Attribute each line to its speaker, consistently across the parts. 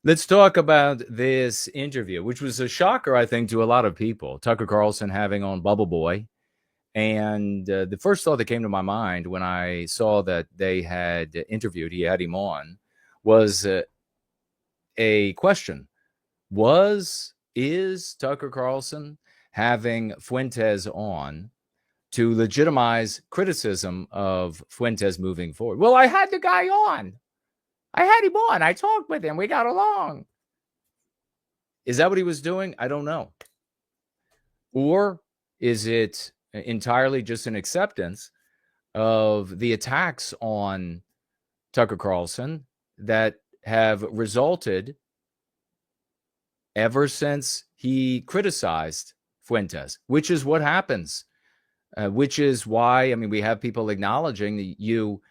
Speaker 1: Let's talk about this interview, which was a shocker, I think, to a lot of people. Tucker Carlson having on Bubble Boy. And the first thought that came to my mind when I saw that they had interviewed, he had him on, was a question. Is Tucker Carlson having Fuentes on to legitimize criticism of Fuentes moving forward? Well, I had the guy on. I had him on. I talked with him. We got along. Is that what he was doing? I don't know. Or is it entirely just an acceptance of the attacks on Tucker Carlson that have resulted ever since he criticized Fuentes, which is what happens, which is why, I mean, we have people acknowledging that you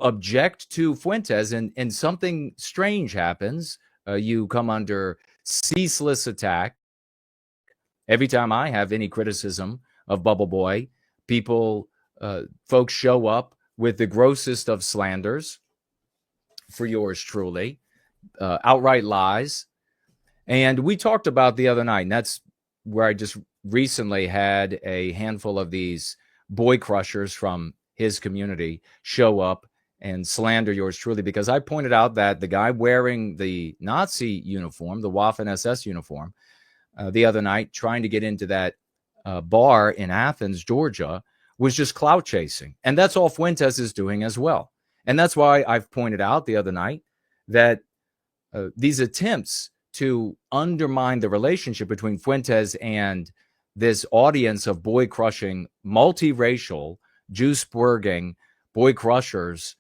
Speaker 1: object to Fuentes and something strange happens. You come under ceaseless attack. Every time I have any criticism of Bubble Boy, folks show up with the grossest of slanders for yours truly, outright lies. And we talked about the other night, and that's where I just recently had a handful of these boy crushers from his community show up and slander yours truly, because I pointed out that the guy wearing the Nazi uniform, the Waffen SS uniform, the other night, trying to get into that bar in Athens, Georgia, was just clout chasing. And that's all Fuentes is doing as well. And that's why I've pointed out the other night that these attempts to undermine the relationship between Fuentes and this audience of boy crushing, multiracial, juice splurging boy crushers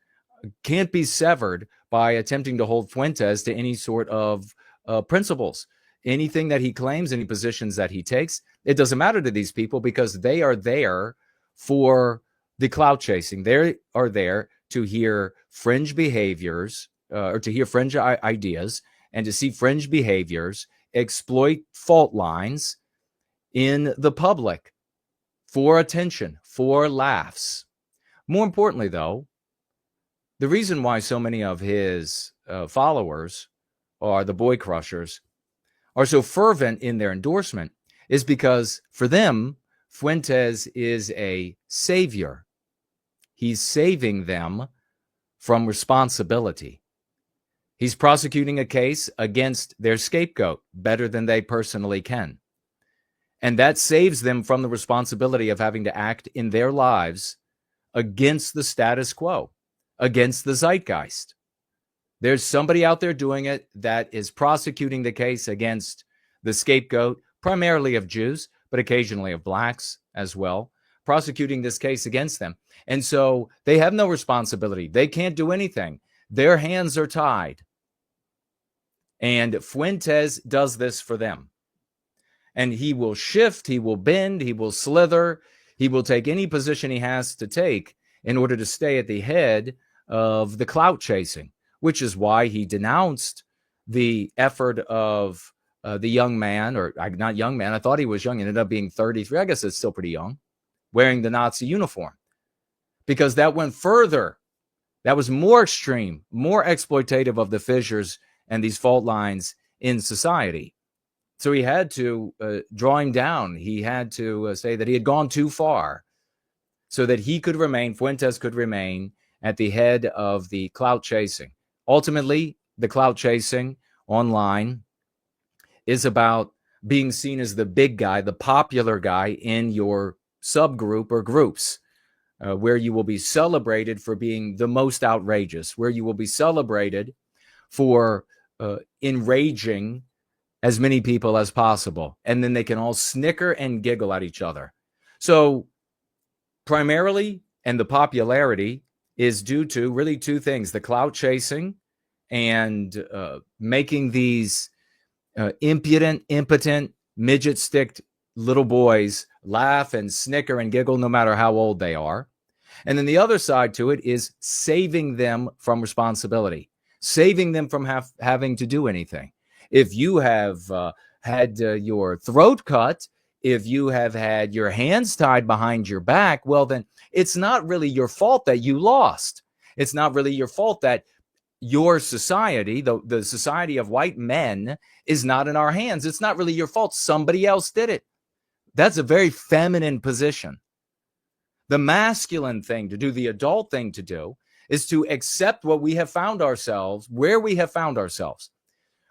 Speaker 1: can't be severed by attempting to hold Fuentes to any sort of principles. Anything that he claims, any positions that he takes, it doesn't matter to these people because they are there for the clout chasing. They are there to hear fringe behaviors or to hear fringe ideas and to see fringe behaviors exploit fault lines in the public for attention, for laughs. More importantly, though, the reason why so many of his followers are the boy crushers are so fervent in their endorsement is because for them, Fuentes is a savior. He's saving them from responsibility. He's prosecuting a case against their scapegoat better than they personally can. And that saves them from the responsibility of having to act in their lives against the status quo, against the zeitgeist. There's somebody out there doing it that is prosecuting the case against the scapegoat, primarily of Jews, but occasionally of blacks as well, prosecuting this case against them. And so they have no responsibility. They can't do anything. Their hands are tied. And Fuentes does this for them. And he will shift, he will bend, he will slither, he will take any position he has to take in order to stay at the head of the clout chasing, which is why he denounced the effort of the young man, or not young man, I thought he was young, ended up being 33. I guess it's still pretty young, wearing the Nazi uniform, because that went further. That was more extreme, more exploitative of the fissures and these fault lines in society. So he had to draw him down. He had to say that he had gone too far so that he could remain, Fuentes could remain at the head of the clout chasing. Ultimately, the clout chasing online is about being seen as the big guy, the popular guy in your subgroup or groups, where you will be celebrated for being the most outrageous, where you will be celebrated for enraging as many people as possible. And then they can all snicker and giggle at each other. So primarily, and the popularity is due to really two things: the clout chasing and making these impudent, impotent, midget-sticked little boys laugh and snicker and giggle no matter how old they are. And then the other side to it is saving them from responsibility, saving them from having to do anything. If you have had your throat cut, if you have had your hands tied behind your back, well, then it's not really your fault that you lost. It's not really your fault that your society, the society of white men, is not in our hands. It's not really your fault. Somebody else did it. That's a very feminine position. The masculine thing to do, the adult thing to do, is to accept what we have found ourselves, where we have found ourselves,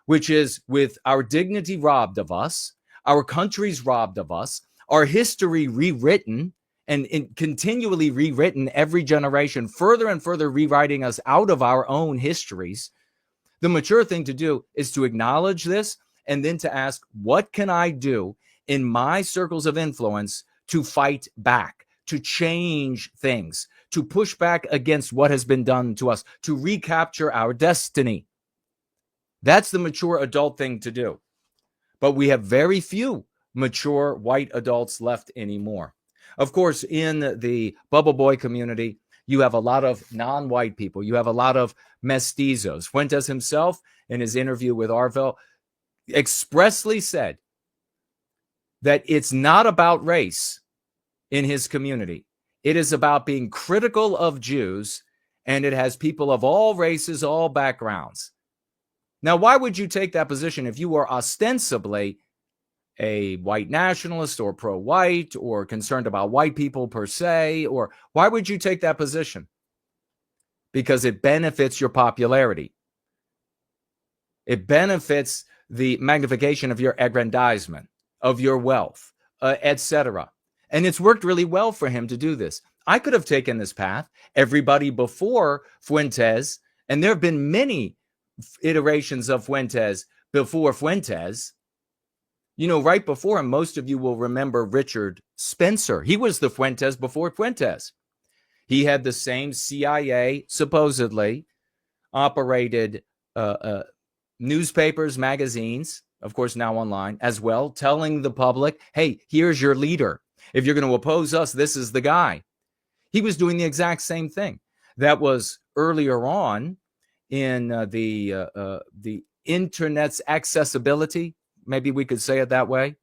Speaker 1: which is with our dignity robbed of us, our countries robbed of us, our history rewritten and continually rewritten every generation, further and further rewriting us out of our own histories. The mature thing to do is to acknowledge this and then to ask, what can I do in my circles of influence to fight back, to change things, to push back against what has been done to us, to recapture our destiny? That's the mature adult thing to do. But we have very few mature white adults left anymore. Of course, in the bubble boy community, you have a lot of non-white people. You have a lot of mestizos. Fuentes himself, in his interview with Arvell, expressly said that it's not about race in his community. It is about being critical of Jews, and it has people of all races, all backgrounds. Now, why would you take that position if you were ostensibly a white nationalist or pro-white or concerned about white people per se? Or why would you take that position? Because it benefits your popularity. It benefits the magnification of your aggrandizement, of your wealth, etc. And it's worked really well for him to do this. I could have taken this path. Everybody before Fuentes, and there have been many iterations of Fuentes before Fuentes. You know, right before him, most of you will remember Richard Spencer. He was the Fuentes before Fuentes. He had the same CIA, supposedly, operated newspapers, magazines, of course, now online as well, telling the public, hey, here's your leader. If you're going to oppose us, this is the guy. He was doing the exact same thing. That was earlier on in the internet's accessibility. Maybe we could say it that way.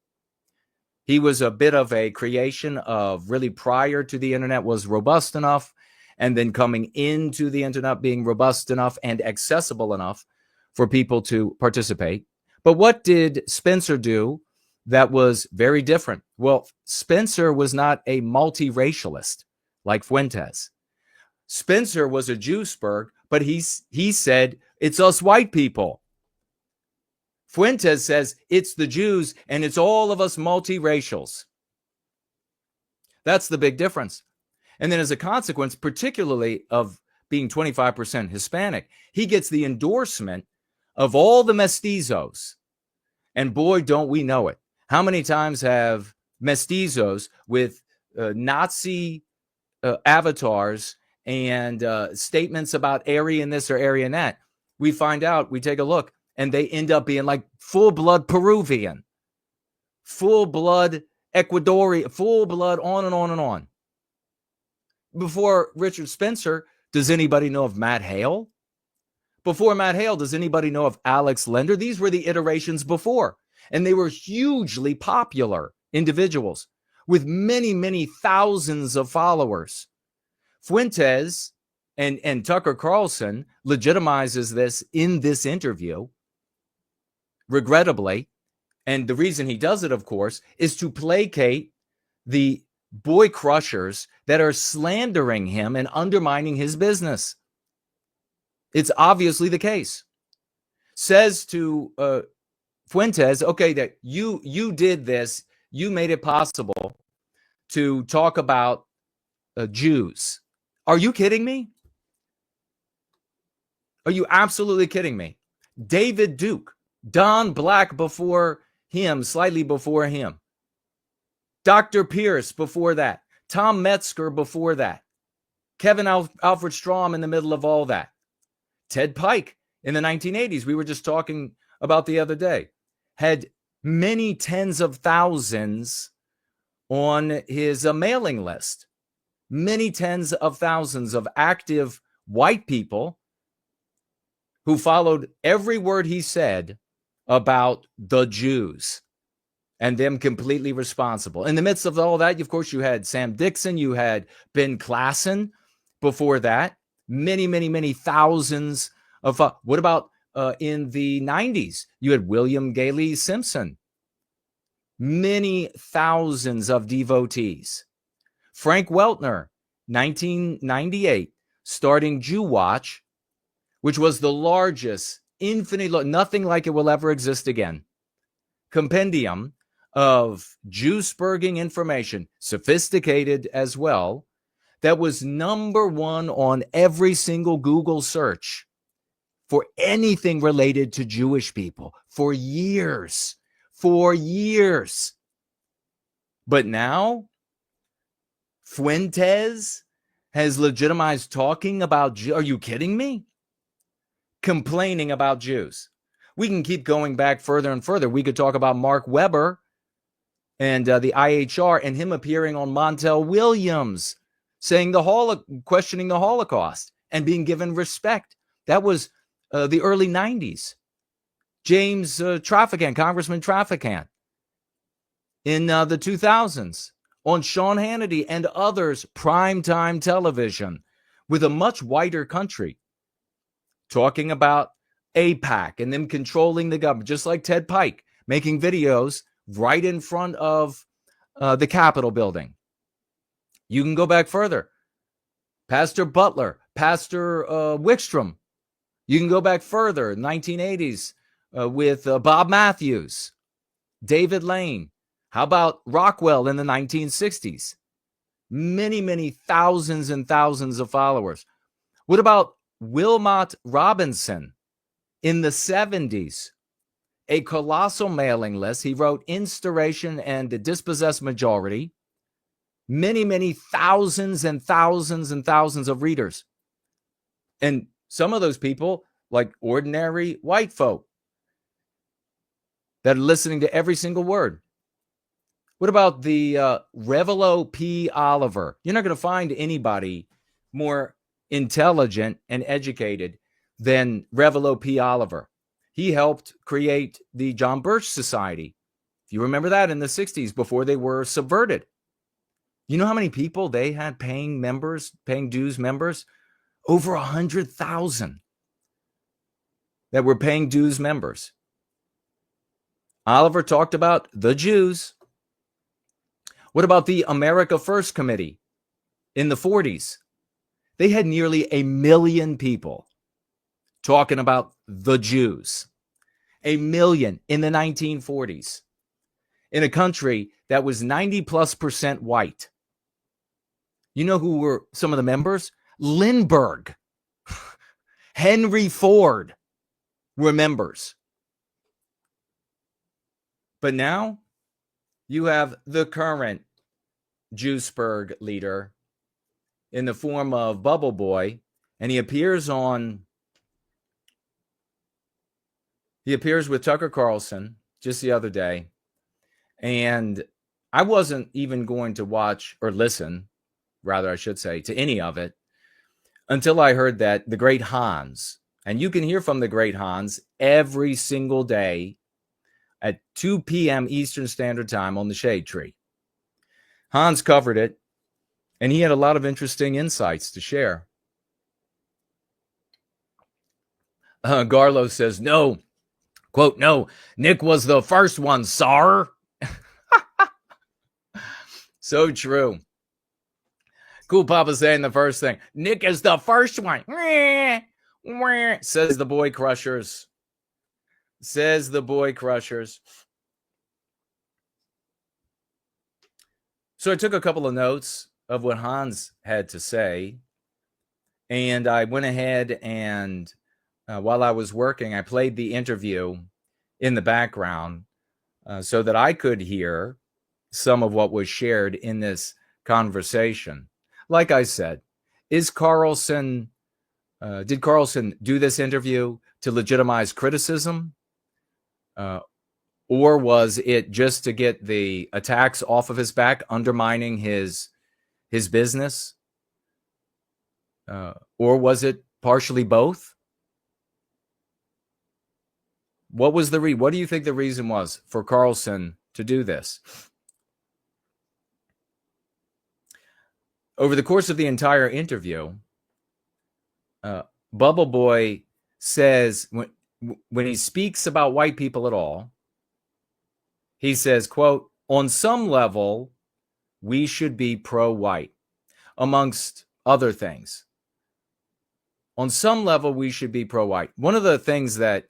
Speaker 1: He was a bit of a creation of really prior to the internet was robust enough, and then coming into the internet being robust enough and accessible enough for people to participate. But what did Spencer do that was very different? Well, Spencer was not a multiracialist like Fuentes. Spencer was a Jewsburg, but he said, it's us white people. Fuentes says, it's the Jews and it's all of us multiracials. That's the big difference. And then as a consequence, particularly of being 25% Hispanic, he gets the endorsement of all the mestizos. And boy, don't we know it. How many times have mestizos with Nazi avatars and statements about Aryan this or Aryan that, we find out, we take a look, and they end up being like full-blood Peruvian, full-blood Ecuadorian, full-blood on and on and on. Before Richard Spencer, does anybody know of Matt Hale? Before Matt Hale, does anybody know of Alex Lender? These were the iterations before, and they were hugely popular individuals with many, many thousands of followers. Fuentes and Tucker Carlson legitimizes this in this interview, regrettably. And the reason he does it, of course, is to placate the boy crushers that are slandering him and undermining his business. It's obviously the case. Says to Fuentes, okay, that you did this, you made it possible to talk about Jews. Are you kidding me? Are you absolutely kidding me? David Duke, Don Black before him, slightly before him. Dr. Pierce before that. Tom Metzger before that. Kevin Alfred Strom in the middle of all that. Ted Pike in the 1980s, we were just talking about the other day, had many tens of thousands on his mailing list. Many tens of thousands of active white people who followed every word he said about the Jews and them completely responsible. In the midst of all that, of course, you had Sam Dixon, you had Ben Klassen before that, many, many, many thousands What about in the 90s? You had William Gailey Simpson, many thousands of devotees. Frank Weltner, 1998, starting Jew Watch, which was the largest, nothing like it will ever exist again, compendium of Jew-spurging information, sophisticated as well, that was number one on every single Google search for anything related to Jewish people for years. But now, Fuentes has legitimized talking about Jews. Are you kidding me? Complaining about Jews. We can keep going back further and further. We could talk about Mark Weber and the IHR and him appearing on Montel Williams saying questioning the Holocaust and being given respect. That was the early 90s. James Traficant, Congressman Traficant, in the 2000s on Sean Hannity and others, primetime television with a much wider country, talking about AIPAC and them controlling the government, just like Ted Pike, making videos right in front of the Capitol building. You can go back further. Pastor Butler, Pastor Wickstrom. You can go back further, 1980s, with Bob Matthews, David Lane. How about Rockwell in the 1960s? Many, many thousands and thousands of followers. What about Wilmot Robinson in the 70s? A colossal mailing list. He wrote Instauration and the Dispossessed Majority. Many, many thousands and thousands and thousands of readers. And some of those people, like ordinary white folk, that are listening to every single word. What about the Revelo P. Oliver? You're not going to find anybody more intelligent and educated than Revelo P. Oliver. He helped create the John Birch Society. If you remember that, in the 60s, before they were subverted. You know how many people they had paying dues members? Over 100,000 that were paying dues members. Oliver talked about the Jews. What about the America First Committee in the 40s? They had nearly 1 million people talking about the Jews. 1 million in the 1940s in a country that was 90+% white. You know who were some of the members? Lindbergh, Henry Ford were members. But now you have the current Jewsburg leader in the form of Bubble Boy, and he appears with Tucker Carlson just the other day, and I wasn't even going to watch or listen, rather I should say, to any of it until I heard that the great Hans, and you can hear from the great Hans every single day at 2 p.m. Eastern Standard Time on the Shade Tree. Hans covered it, and he had a lot of interesting insights to share. Garlow says, no, quote, no, Nick was the first one, sir. So true. Cool Papa saying the first thing. Nick is the first one. Says the Boy Crushers. Says the Boy Crushers. So I took a couple of notes of what Hans had to say, and I went ahead and while I was working, I played the interview in the background so that I could hear some of what was shared in this conversation. Like I said, did Carlson do this interview to legitimize criticism? Or was it just to get the attacks off of his back, undermining his business? Or was it partially both? What do you think the reason was for Carlson to do this? Over the course of the entire interview, Bubble Boy says, when he speaks about white people at all, he says, quote, on some level, we should be pro-white, amongst other things. On some level, we should be pro-white. One of the things that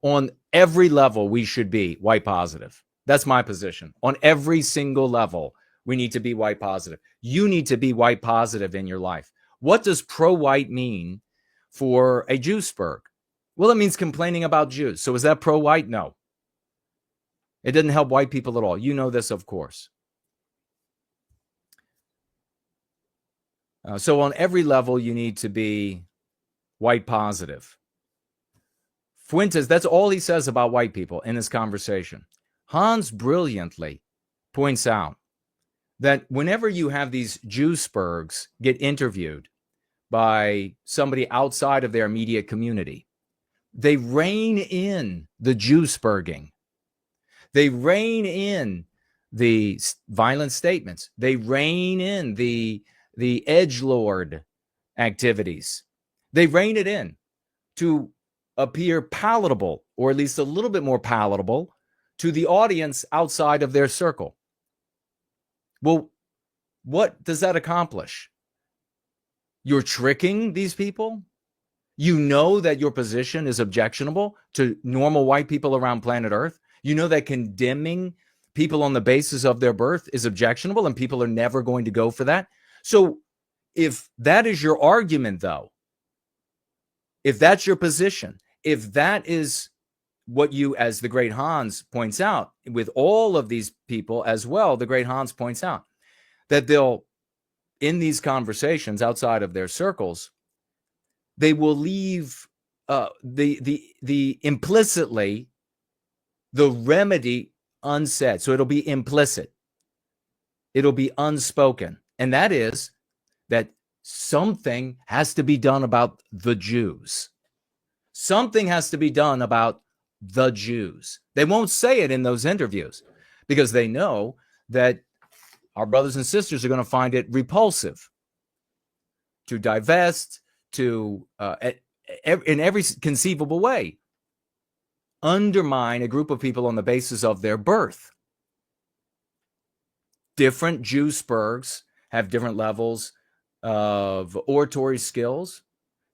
Speaker 1: on every level, we should be white positive. That's my position. On every single level, we need to be white positive. You need to be white positive in your life. What does pro-white mean for a Jewsburg? Well, it means complaining about Jews. So is that pro-white? No. It doesn't help white people at all. You know this, of course. So on every level, you need to be white positive. Fuentes, that's all he says about white people in this conversation. Hans brilliantly points out that whenever you have these Jewsburgs get interviewed by somebody outside of their immediate community, they rein in the Jewsburging. They rein in the violent statements. They rein in the edgelord activities. They rein it in to appear palatable, or at least a little bit more palatable, to the audience outside of their circle. Well, what does that accomplish? You're tricking these people. You know that your position is objectionable to normal white people around planet Earth. You know that condemning people on the basis of their birth is objectionable, and people are never going to go for that. So if that is your argument, though, if that's your position, if that is what you, as the great Hans points out, with all of these people as well, the great Hans points out that they'll, in these conversations outside of their circles, they will leave the implicitly the remedy unsaid. So it'll be implicit. It'll be unspoken. And that is that something has to be done about the Jews. Something has to be done about the Jews. They won't say it in those interviews because they know that our brothers and sisters are going to find it repulsive to divest, to in every conceivable way undermine a group of people on the basis of their birth. Different Jewsburgs have different levels of oratory skills,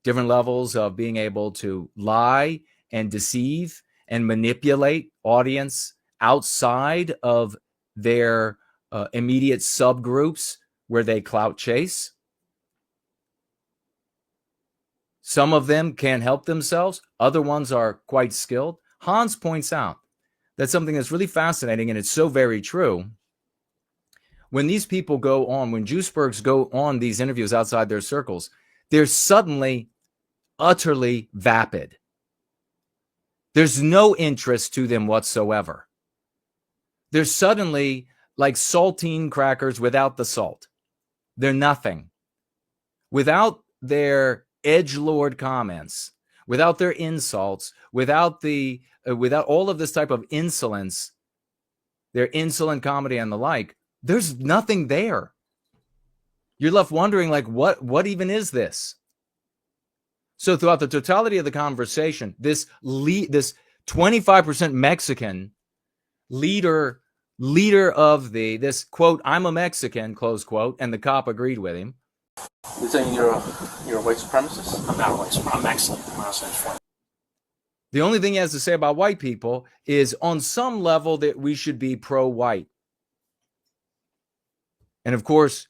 Speaker 1: different levels of being able to lie and deceive and manipulate audience outside of their immediate subgroups where they clout chase. Some of them can't help themselves. Other ones are quite skilled. Hans points out that something that's really fascinating, and it's so very true. When these people go on, when Jewsburgs go on these interviews outside their circles, they're suddenly utterly vapid. There's no interest to them whatsoever. They're suddenly like saltine crackers without the salt. They're nothing. Without their edgelord comments, without their insults, without all of this type of insolence, their insolent comedy and the like, there's nothing there. You're left wondering, like, what even is this? So throughout the totality of the conversation, this 25% Mexican leader of this quote, I'm a Mexican, close quote, and the cop agreed with him.
Speaker 2: You're saying you're a white supremacist? I'm not a white supremacist. I'm Mexican.
Speaker 1: The only thing he has to say about white people is on some level that we should be pro-white. And of course,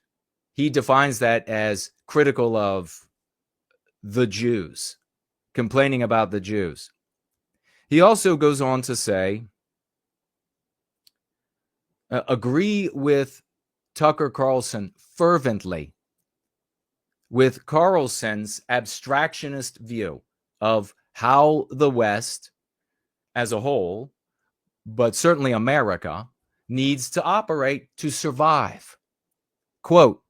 Speaker 1: he defines that as critical of the Jews, complaining about the Jews. He also goes on to say, agree with Tucker Carlson fervently with Carlson's abstractionist view of how the West as a whole, but certainly America, needs to operate to survive. Quote,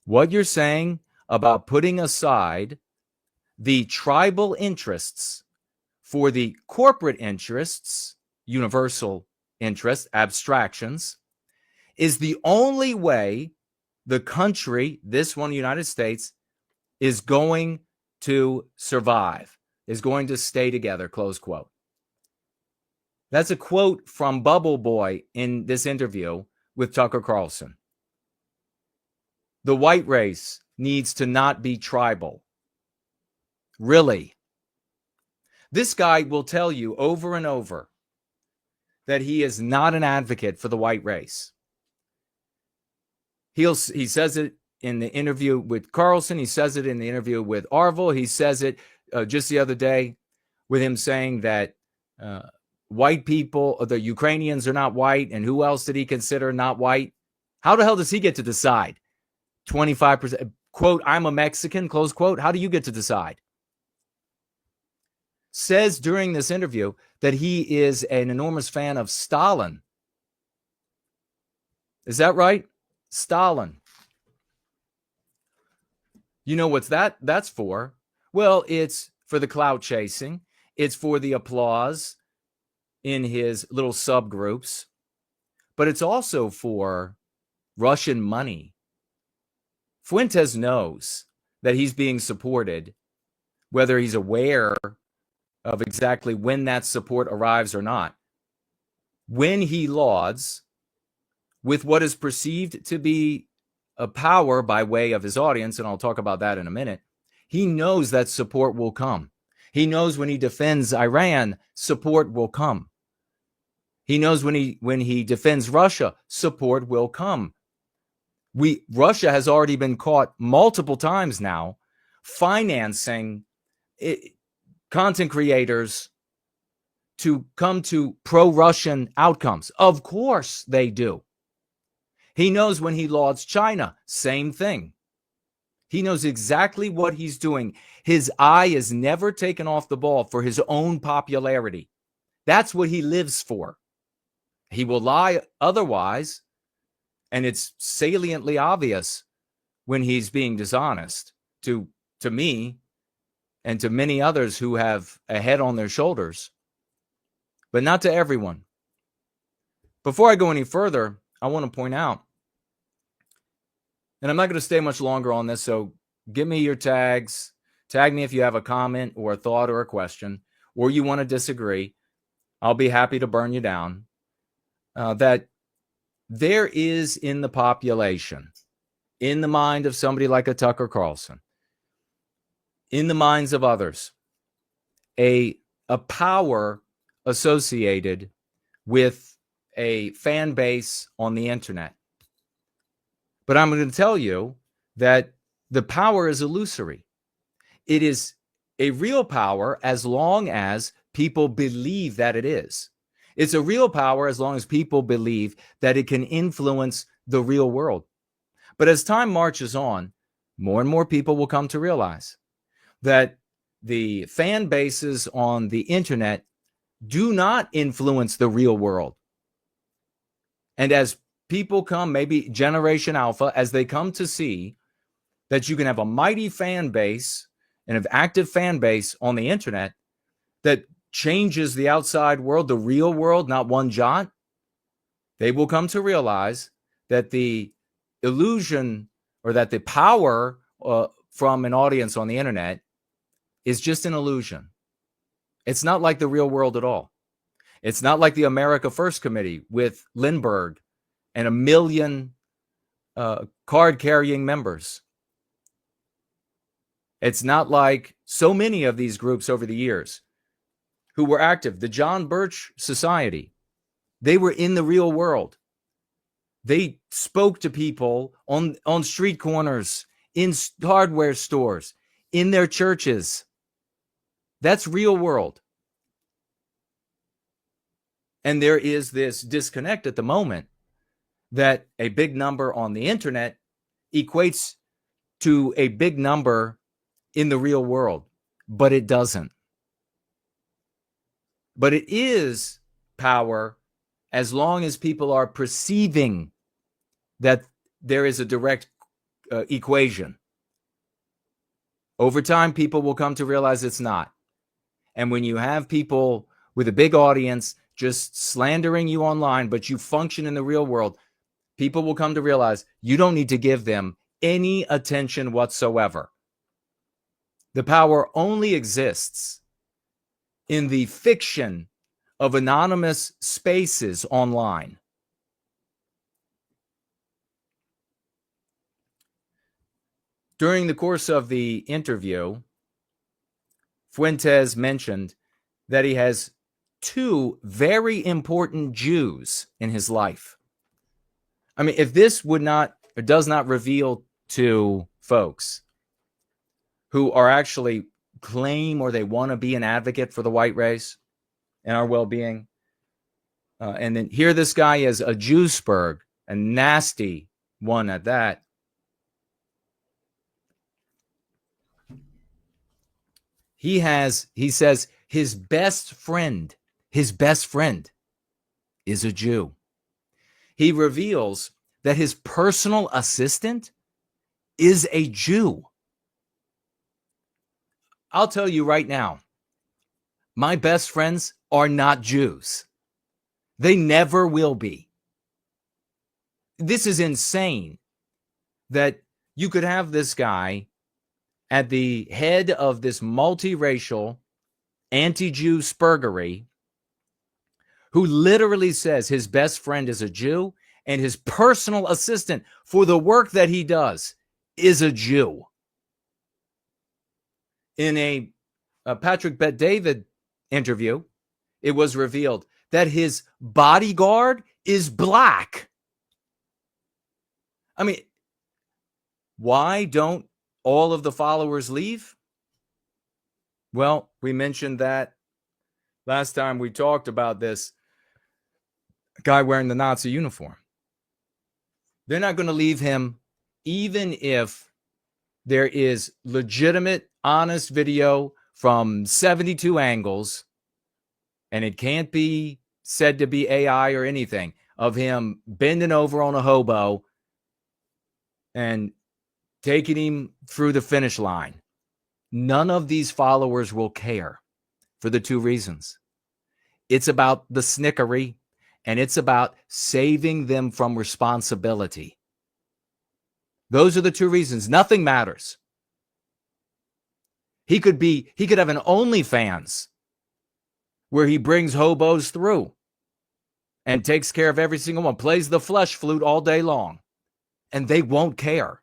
Speaker 1: what you're saying about putting aside the tribal interests for the corporate interests, universal interests, abstractions, is the only way the country, this one, the United States, is going to survive, is going to stay together, close quote. That's a quote from Bubble Boy in this interview with Tucker Carlson. The white race needs to not be tribal. Really? This guy will tell you over and over that he is not an advocate for the white race. He says it in the interview with Carlson. He says it in the interview with Arville. He says it just the other day with him saying that white people, the Ukrainians are not white. And who else did he consider not white? How the hell does he get to decide? 25%, quote, I'm a Mexican, close quote. How do you get to decide? Says during this interview that he is an enormous fan of Stalin. Is that right? Stalin. You know what's that's for? Well, it's for the clout chasing. It's for the applause in his little subgroups. But it's also for Russian money. Fuentes knows that he's being supported, whether he's aware of exactly when that support arrives or not. When he lauds with what is perceived to be a power by way of his audience, and I'll talk about that in a minute, he knows that support will come. He knows when he defends Iran, support will come. He knows when he defends Russia, support will come. Russia has already been caught multiple times now financing content creators to come to pro-Russian outcomes. Of course they do. He knows when he lauds China, same thing. He knows exactly what he's doing. His eye is never taken off the ball for his own popularity. That's what he lives for. He will lie otherwise, and it's saliently obvious when he's being dishonest to me and to many others who have a head on their shoulders, but not to everyone. Before I go any further, I want to point out, and I'm not going to stay much longer on this, so give me your tags. Tag me if you have a comment or a thought or a question, or you want to disagree. I'll be happy to burn you down. That there is in the population, in the mind of somebody like a Tucker Carlson, in the minds of others, a power associated with a fan base on the internet. But I'm going to tell you that the power is illusory. It is a real power as long as people believe that it is. It's a real power as long as people believe that it can influence the real world. But as time marches on, more and more people will come to realize that the fan bases on the internet do not influence the real world. And as people come, maybe Generation Alpha, as they come to see that you can have a mighty fan base and an active fan base on the internet that changes the outside world, the real world, not one jot, they will come to realize that the illusion or that the power from an audience on the internet is just an illusion. It's not like the real world at all. It's not like the America First Committee with Lindbergh and 1 million card-carrying members. It's not like so many of these groups over the years who were active. The John Birch Society, they were in the real world. They spoke to people on street corners, in hardware stores, in their churches. That's real world. And there is this disconnect at the moment that a big number on the internet equates to a big number in the real world, but it doesn't. But it is power as long as people are perceiving that there is a direct equation. Over time, people will come to realize it's not. And when you have people with a big audience just slandering you online, but you function in the real world, people will come to realize you don't need to give them any attention whatsoever. The power only exists in the fiction of anonymous spaces online. During the course of the interview, Fuentes mentioned that he has two very important Jews in his life. I mean, if this would not or does not reveal to folks who are actually claim or they want to be an advocate for the white race and our well-being, and then here this guy is a Jewsburg, a nasty one at that. He says his best friend is a Jew. He reveals that his personal assistant is a Jew. I'll tell you right now, my best friends are not Jews. They never will be. This is insane that you could have this guy at the head of this multiracial anti-Jew spurgery who literally says his best friend is a Jew and his personal assistant for the work that he does is a Jew. In a Patrick Bet-David interview, it was revealed that his bodyguard is black. I mean, why don't all of the followers leave? Well, we mentioned that last time we talked about this guy wearing the Nazi uniform. They're not going to leave him even if there is legitimate, honest video from 72 angles, and it can't be said to be AI or anything, of him bending over on a hobo and taking him through the finish line. None of these followers will care for the two reasons. It's about the snickery, and it's about saving them from responsibility. Those are the two reasons. Nothing matters. He could have an OnlyFans where he brings hobos through and takes care of every single one, plays the flesh flute all day long, and they won't care.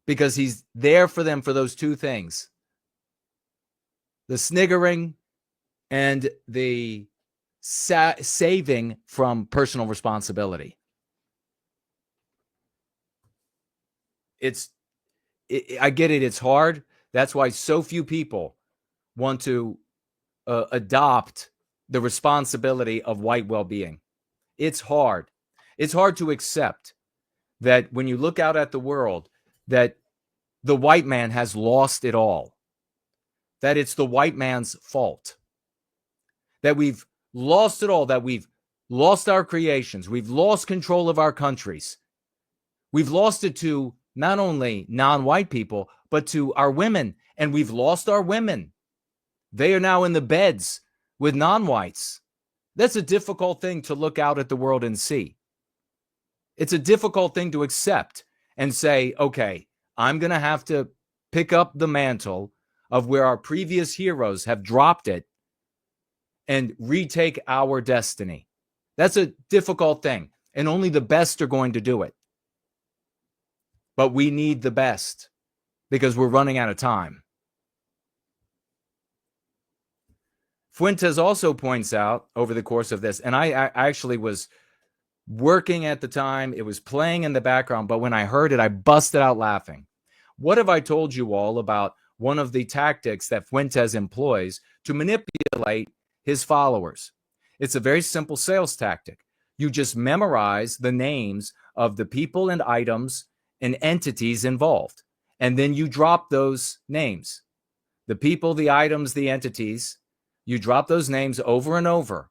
Speaker 1: Because he's there for them for those two things. The sniggering and the saving from personal responsibility. I get it. It's hard. That's why so few people want to adopt the responsibility of white well-being. It's hard. It's hard to accept that when you look out at the world, that the white man has lost it all. That it's the white man's fault. That we've lost it all. That we've lost our creations. We've lost control of our countries. We've lost it to not only non-white people, but to our women. And we've lost our women. They are now in the beds with non-whites. That's a difficult thing to look out at the world and see. It's a difficult thing to accept and say, okay, I'm going to have to pick up the mantle of where our previous heroes have dropped it and retake our destiny. That's a difficult thing, and only the best are going to do it. But we need the best because we're running out of time. Fuentes also points out over the course of this, and I actually was working at the time, it was playing in the background, but when I heard it, I busted out laughing. What have I told you all about one of the tactics that Fuentes employs to manipulate his followers? It's a very simple sales tactic. You just memorize the names of the people and items and entities involved, and then you drop those names. The people, the items, the entities, you drop those names over and over.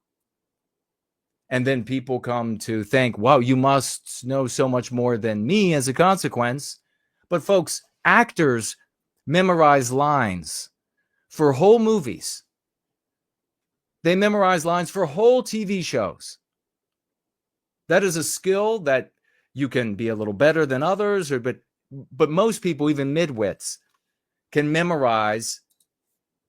Speaker 1: And then people come to think, wow, you must know so much more than me as a consequence. But folks, actors memorize lines for whole movies. They memorize lines for whole TV shows. That is a skill that you can be a little better than others, but but most people, even midwits, can memorize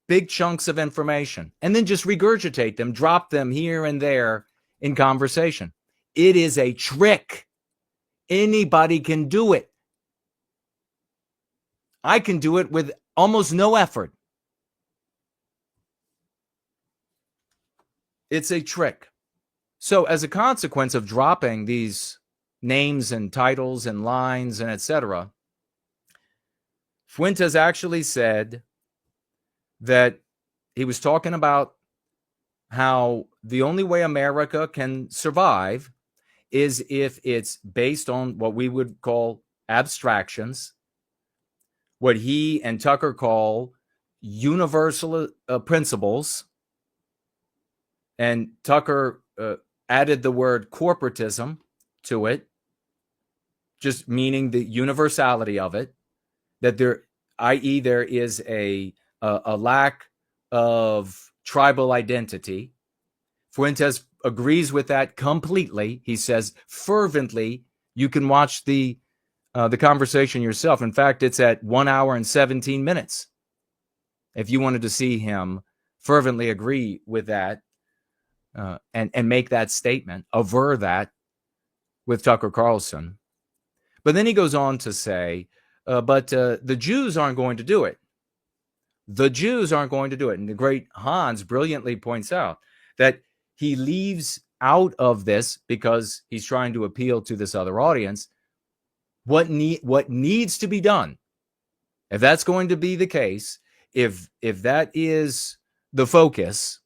Speaker 1: big chunks of information and then just regurgitate them, drop them here and there in conversation. It is a trick. Anybody can do it. I can do it with almost no effort. It's a trick. So as a consequence of dropping these names and titles and lines and etc., Fuentes actually said that he was talking about how the only way America can survive is if it's based on what we would call abstractions, what he and Tucker call universal principles. And Tucker added the word corporatism to it, just meaning the universality of it, that there, i.e., there is a lack of tribal identity. Fuentes agrees with that completely. He says fervently. You can watch the conversation yourself. In fact, it's at 1 hour and 17 minutes. If you wanted to see him fervently agree with that and make that statement, aver that with Tucker Carlson. But then he goes on to say, but the Jews aren't going to do it. The Jews aren't going to do it. And the great Hans brilliantly points out that he leaves out of this, because he's trying to appeal to this other audience, what needs to be done. If that's going to be the case, if that is the focus,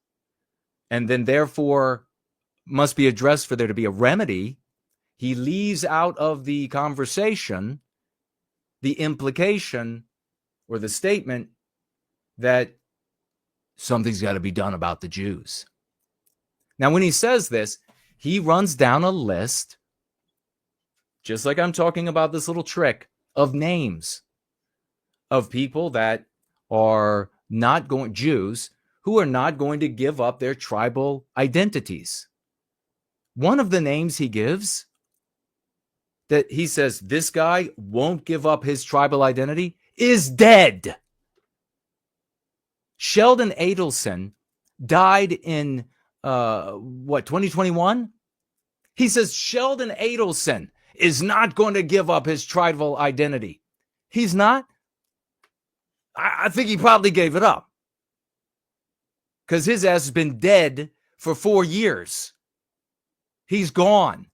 Speaker 1: and then therefore must be addressed for there to be a remedy, he leaves out of the conversation the implication or the statement that something's got to be done about the Jews. Now, when he says this, he runs down a list, just like I'm talking about this little trick, of names of people that are not going, Jews, who are not going to give up their tribal identities. One of the names he gives, that he says this guy won't give up his tribal identity, is dead. Sheldon Adelson died in 2021? He says Sheldon Adelson is not going to give up his tribal identity. He's not? I think he probably gave it up, because his ass has been dead for 4 years. He's gone.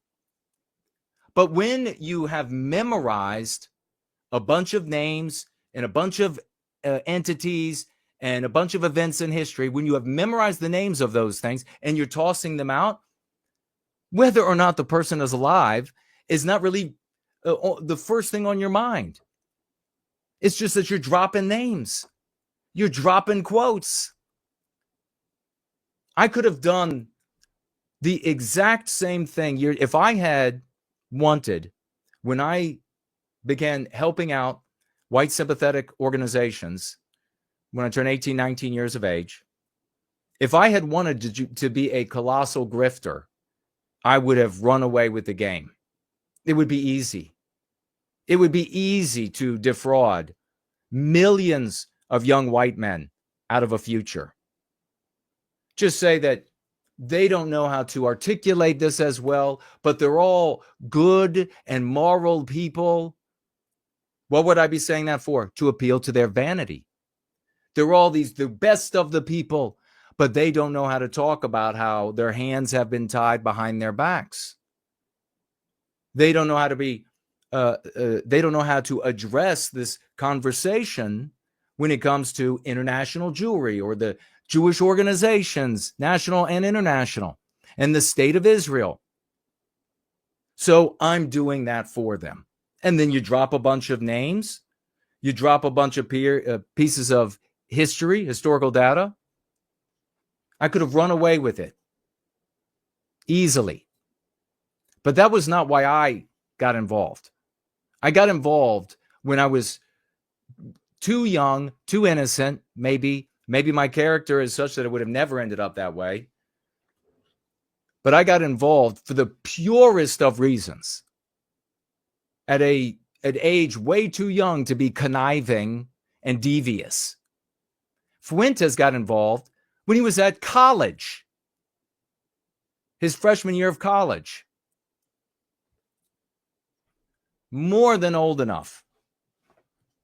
Speaker 1: But when you have memorized a bunch of names and a bunch of entities and a bunch of events in history, when you have memorized the names of those things and you're tossing them out, whether or not the person is alive is not really the first thing on your mind. It's just that you're dropping names. You're dropping quotes. I could have done the exact same thing. If I had wanted, when I began helping out white sympathetic organizations, when I turned 18, 19 years of age, if I had wanted to be a colossal grifter, I would have run away with the game. It would be easy. It would be easy to defraud millions of young white men out of a future. Just say that they don't know how to articulate this as well, but they're all good and moral people. What would I be saying that for? To appeal to their vanity. They're all the best of the people, but they don't know how to talk about how their hands have been tied behind their backs. They don't know how to be, they don't know how to address this conversation when it comes to international Jewry or the Jewish organizations, national and international, and the state of Israel. So I'm doing that for them. And then you drop a bunch of names. You drop a bunch of pieces of history, historical data. I could have run away with it easily. But that was not why I got involved. I got involved when I was too young, too innocent. Maybe my character is such that it would have never ended up that way. But I got involved for the purest of reasons at a at age way too young to be conniving and devious. Fuentes got involved when he was at college, his freshman year of college. More than old enough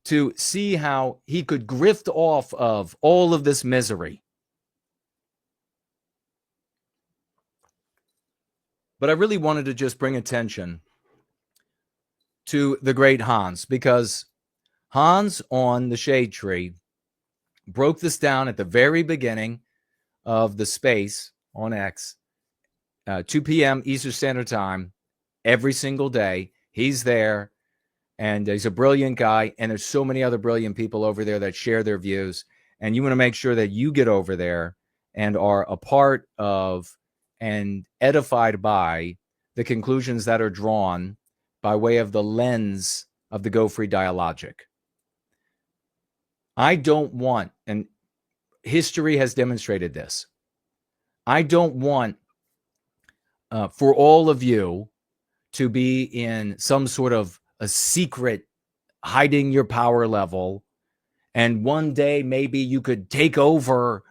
Speaker 1: to see how he could grift off of all of this misery. But I really wanted to just bring attention to the great Hans, because Hans on the Shade Tree broke this down at the very beginning of the space on X, 2 p.m. Eastern Standard Time, every single day. He's there, and he's a brilliant guy, and there's so many other brilliant people over there that share their views, and you want to make sure that you get over there and are a part of and edified by the conclusions that are drawn by way of the lens of the Go Free dialogic. I don't want, and history has demonstrated this, I don't want for all of you to be in some sort of a secret hiding your power level, and one day maybe you could take over,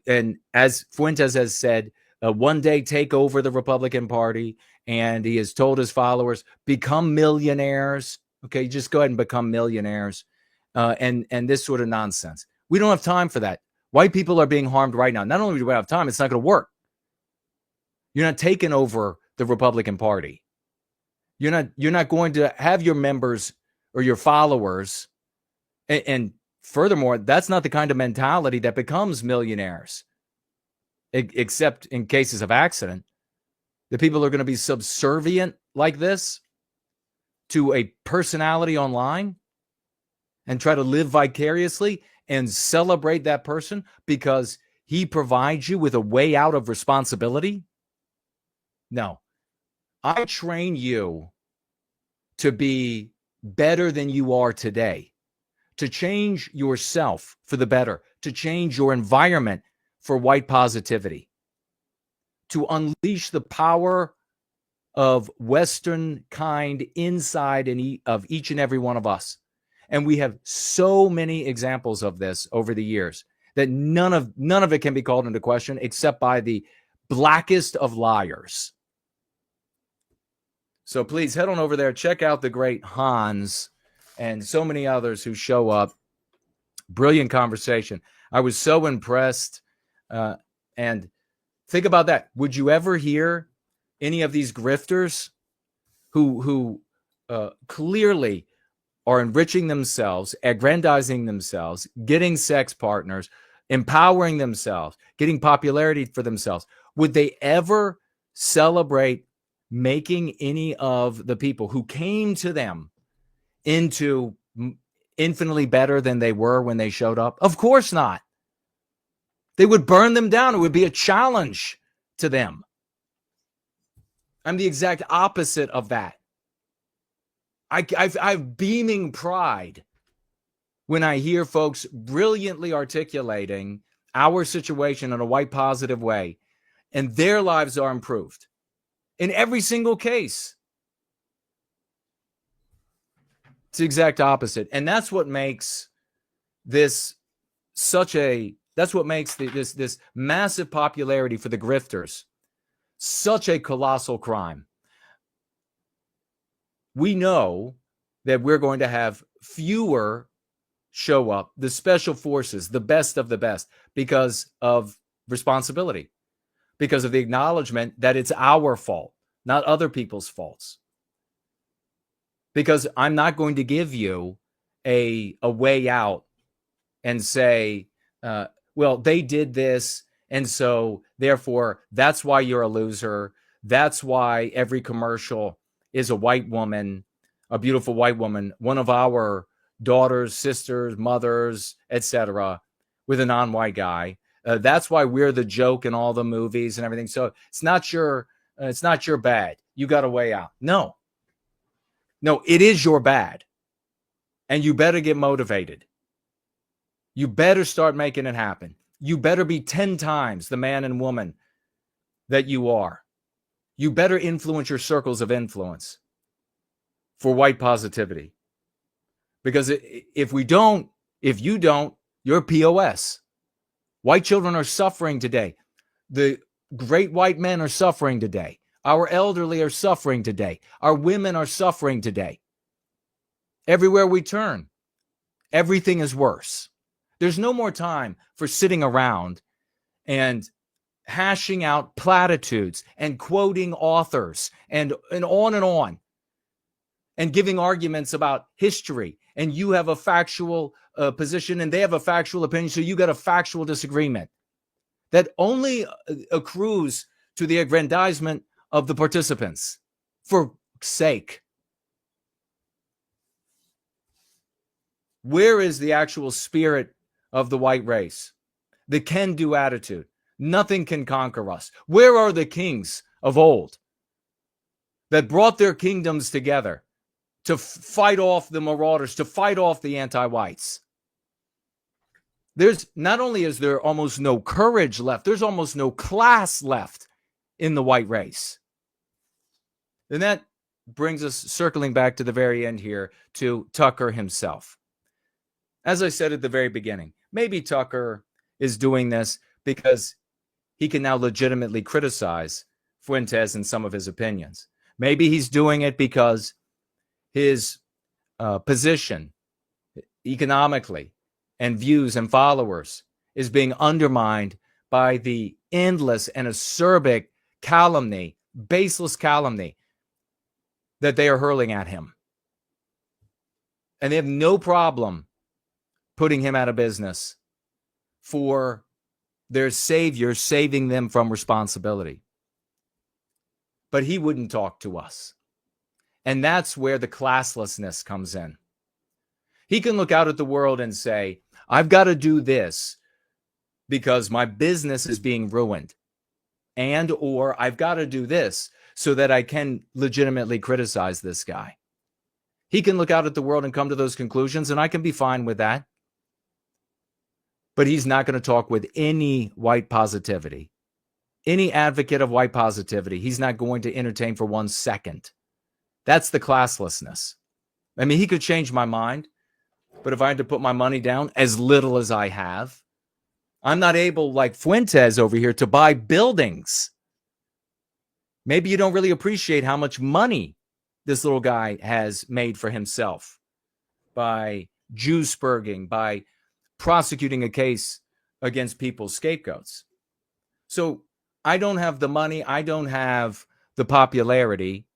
Speaker 1: and as Fuentes has said, one day take over the Republican Party, and he has told his followers, become millionaires. Okay, just go ahead and become millionaires, and this sort of nonsense. We don't have time for that. White people are being harmed right now. Not only do we have time, it's not going to work. You're not taking over the Republican Party. You're not going to have your members or your followers, and furthermore, that's not the kind of mentality that becomes millionaires, except in cases of accident. The people are going to be subservient like this to a personality online and try to live vicariously and celebrate that person because he provides you with a way out of responsibility. No, I train you to be better than you are today, to change yourself for the better, to change your environment for white positivity, to unleash the power of Western kind inside of each and every one of us. And we have so many examples of this over the years that none of it can be called into question except by the blackest of liars. So please head on over there, check out the great Hans and so many others who show up. Brilliant conversation. I was so impressed. And think about that. Would you ever hear any of these grifters who clearly are enriching themselves, aggrandizing themselves, getting sex partners, empowering themselves, getting popularity for themselves? Would they ever celebrate making any of the people who came to them into infinitely better than they were when they showed up? Of course not. They would burn them down. It would be a challenge to them. I'm the exact opposite of that. I've beaming pride when I hear folks brilliantly articulating our situation in a white positive way, and their lives are improved in every single case. It's the exact opposite. And that's what makes this that's what makes this massive popularity for the grifters such a colossal crime. We know that we're going to have fewer show up, the special forces, the best of the best, because of responsibility, because of the acknowledgement that it's our fault, not other people's faults. Because I'm not going to give you a way out and say, well, they did this, and so therefore that's why you're a loser. That's why every commercial is a white woman, a beautiful white woman, one of our daughters, sisters, mothers, etc., with a non-white guy. That's why we're the joke in all the movies and everything. So it's not your bad. You got a way out. No, it is your bad, and you better get motivated. You better start making it happen. You better be 10 times the man and woman that you are. You better influence your circles of influence. for white positivity. Because if you don't, you're POS. White children are suffering today. The great white men are suffering today. Our elderly are suffering today. Our women are suffering today. Everywhere we turn, everything is worse. There's no more time for sitting around and hashing out platitudes and quoting authors and on, and giving arguments about history. And you have a factual position and they have a factual opinion, so you got a factual disagreement that only accrues to the aggrandizement of the participants. For sake, where is the actual spirit of the white race? The can-do attitude. Nothing can conquer us. Where are the kings of old that brought their kingdoms together to fight off the marauders, to fight off the anti-whites? There's not only is there almost no courage left, there's almost no class left in the white race. And that brings us circling back to the very end here to Tucker himself. As I said at the very beginning, maybe Tucker is doing this because he can now legitimately criticize Fuentes and some of his opinions. Maybe he's doing it because his position economically and views and followers is being undermined by the endless and acerbic calumny, baseless calumny that they are hurling at him. And they have no problem putting him out of business for their savior saving them from responsibility. But he wouldn't talk to us. And that's where the classlessness comes in. He can look out at the world and say, I've got to do this because my business is being ruined. And or I've got to do this so that I can legitimately criticize this guy. He can look out at the world and come to those conclusions, and I can be fine with that. But he's not going to talk with any white positivity, any advocate of white positivity. He's not going to entertain for 1 second. That's the classlessness. I mean, he could change my mind, but if I had to put my money down, as little as I have, I'm not able, like Fuentes over here, to buy buildings. Maybe you don't really appreciate how much money this little guy has made for himself by Jew-spurging, by prosecuting a case against people's scapegoats. So I don't have the money, I don't have the popularity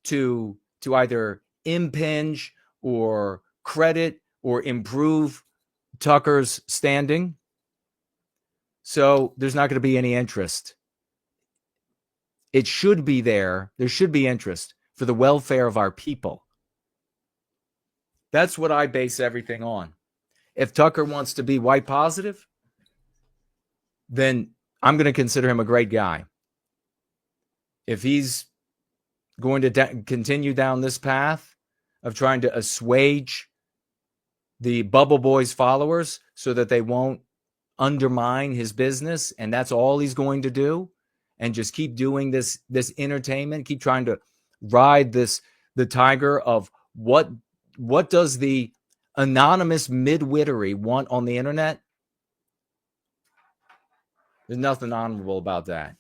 Speaker 1: to either impinge or credit or improve Tucker's standing. So there's not going to be any interest. It should be there. There should be interest for the welfare of our people. That's what I base everything on. If Tucker wants to be white positive, then I'm going to consider him a great guy. If he's going to continue down this path of trying to assuage the Bubble Boys followers so that they won't undermine his business, and that's all he's going to do, and just keep doing this entertainment, keep trying to ride the tiger of what does the anonymous midwittery want on the internet? There's nothing honorable about that.